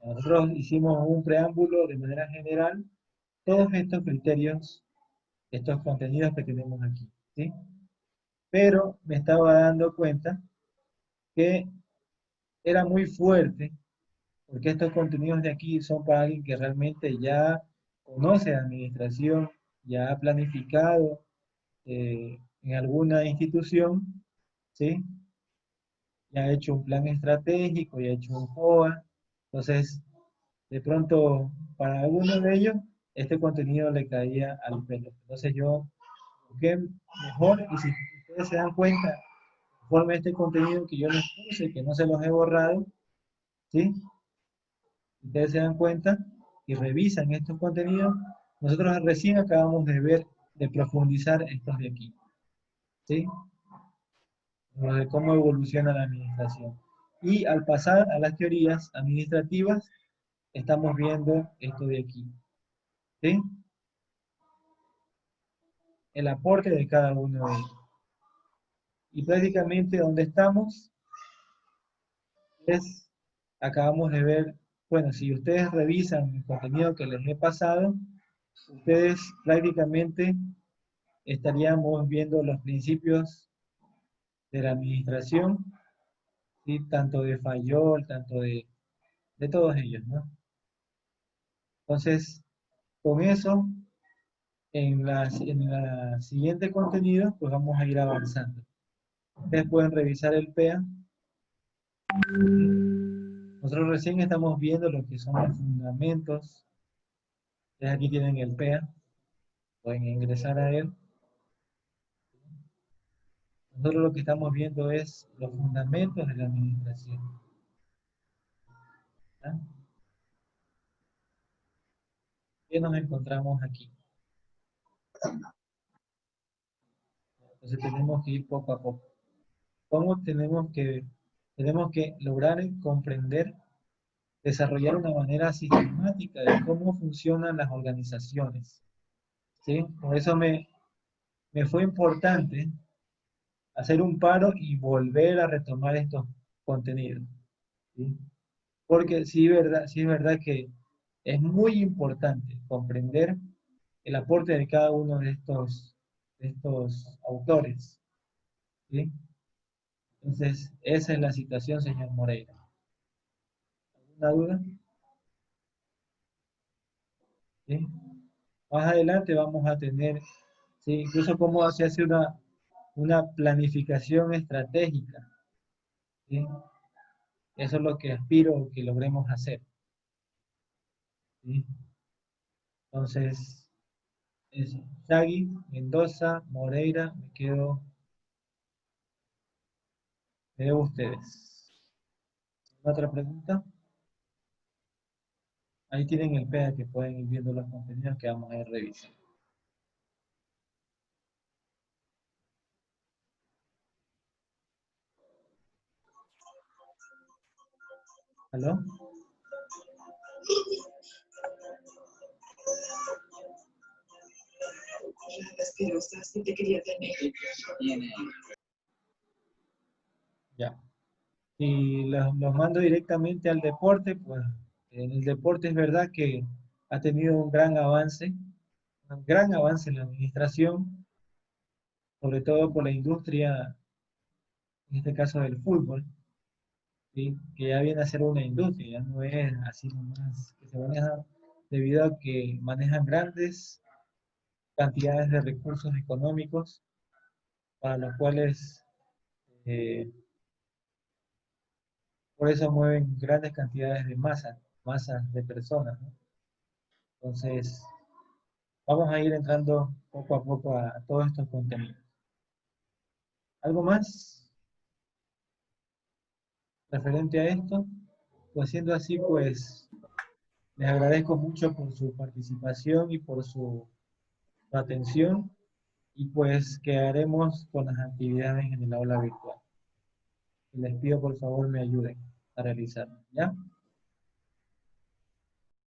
Nosotros hicimos un preámbulo de manera general, todos estos criterios, estos contenidos que tenemos aquí, ¿sí? Pero me estaba dando cuenta que era muy fuerte, porque estos contenidos de aquí son para alguien que realmente ya conoce administración, ya ha planificado en alguna institución, ¿sí? Ya ha hecho un plan estratégico, ya ha hecho un FOA. Entonces, de pronto, para alguno de ellos, este contenido le caía al pelo. Entonces yo busqué mejor, y si ustedes se dan cuenta, conforme a este contenido que yo les puse, que no se los he borrado, ¿sí? Ustedes se dan cuenta y revisan estos contenidos. Nosotros recién acabamos de ver, de profundizar estos de aquí. ¿sí? De cómo evoluciona la administración. Y al pasar a las teorías administrativas, estamos viendo esto de aquí, ¿sí? El aporte de cada uno de ellos. Y prácticamente donde estamos es, acabamos de ver, bueno, si ustedes revisan el contenido que les he pasado, ustedes prácticamente estaríamos viendo los principios de la administración, ¿sí? Tanto de Fayol, tanto de todos ellos, ¿no? Entonces, con eso, en la siguiente contenido, pues vamos a ir avanzando. Ustedes pueden revisar el PEA. Nosotros recién estamos viendo lo que son los fundamentos. Ustedes aquí tienen el PEA. Pueden ingresar a él. Nosotros lo que estamos viendo es los fundamentos de la administración. ¿Ah? ¿Qué nos encontramos aquí? Entonces tenemos que ir poco a poco. ¿Cómo tenemos que lograr comprender, desarrollar una manera sistemática de cómo funcionan las organizaciones? ¿Sí? Por eso me fue importante hacer un paro y volver a retomar estos contenidos, ¿sí? Porque sí es verdad que es muy importante comprender el aporte de cada uno de estos autores, ¿sí? Entonces, esa es la situación, señor Moreira. ¿Alguna duda? ¿Sí? Más adelante vamos a tener, ¿sí? Incluso cómo se hace una planificación estratégica, ¿sí? Eso es lo que aspiro que logremos hacer, ¿sí? Entonces, es Shaggy, Mendoza, Moreira, me debo ustedes. ¿Otra pregunta? Ahí tienen el PEA que pueden ir viendo los contenidos que vamos a ir revisando. ¿Aló? Ya. Si los mando directamente al deporte, pues en el deporte es verdad que ha tenido un gran avance en la administración, sobre todo por la industria, en este caso del fútbol, ¿sí? Que ya viene a ser una industria, ya no es así nomás que se maneja, debido a que manejan grandes cantidades de recursos económicos para los cuales eh, por eso mueven grandes cantidades de masas de personas, ¿no? Entonces, vamos a ir entrando poco a poco a todos estos contenidos. ¿Algo más referente a esto? Pues siendo así, pues les agradezco mucho por su participación y por su atención, y pues quedaremos con las actividades en el aula virtual. Les pido por favor me ayuden a realizarlo, ¿ya?